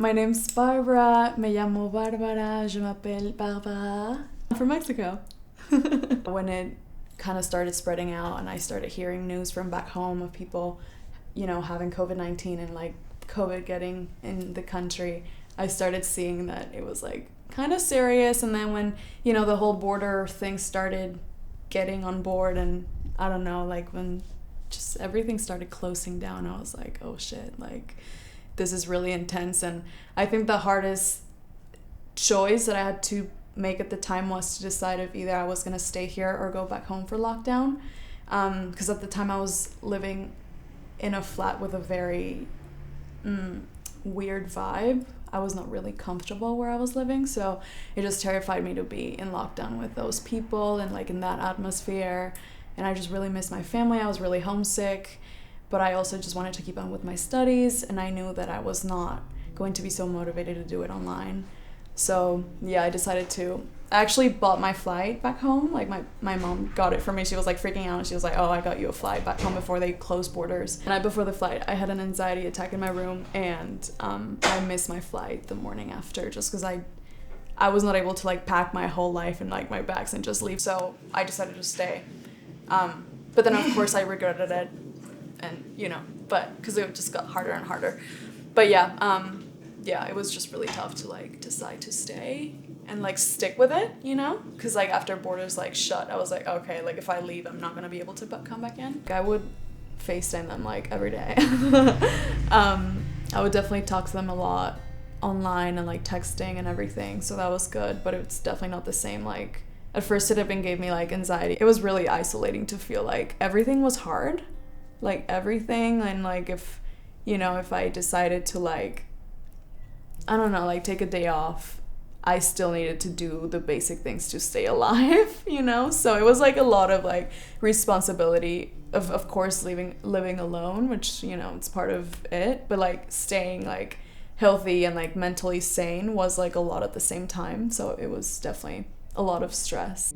My name's Barbara. Me llamo Barbara. Je m'appelle Barbara. I'm from Mexico. When it kind of started spreading out and I started hearing news from back home of people, having COVID-19 and like COVID getting in the country, I started seeing that it was like kind of serious. And then when, the whole border thing started getting on board, and I don't know, like when just everything started closing down, I was like, oh shit, like this is really intense. And I think the hardest choice that I had to make at the time was to decide if either I was going to stay here or go back home for lockdown. Because at the time I was living in a flat with a very weird vibe. I was not really comfortable where I was living, so it just terrified me to be in lockdown with those people and like in that atmosphere. And I just really missed my family. I was really homesick, but I also just wanted to keep on with my studies, and I knew that I was not going to be so motivated to do it online. So yeah, I actually bought my flight back home. Like my mom got it for me. She was like freaking out, and she was like, oh, I got you a flight back home before they closed borders. The night before the flight, I had an anxiety attack in my room, and I missed my flight the morning after just because I was not able to like pack my whole life in like my bags and just leave. So I decided to stay. But then of course I regretted it, and but because it just got harder and harder. But yeah, it was just really tough to like decide to stay and like stick with it, because like after borders like shut, I was like, okay, like if I leave, I'm not gonna be able to come back in. I would FaceTime them like every day. I would definitely talk to them a lot online and like texting and everything, so that was good, but it's definitely not the same. Like at first it even gave me like anxiety. It was really isolating to feel like everything was hard, like everything. And like if I decided to like, I don't know, like take a day off, I still needed to do the basic things to stay alive, so it was like a lot of like responsibility of course living alone, which it's part of it, but like staying like healthy and like mentally sane was like a lot at the same time. So it was definitely a lot of stress.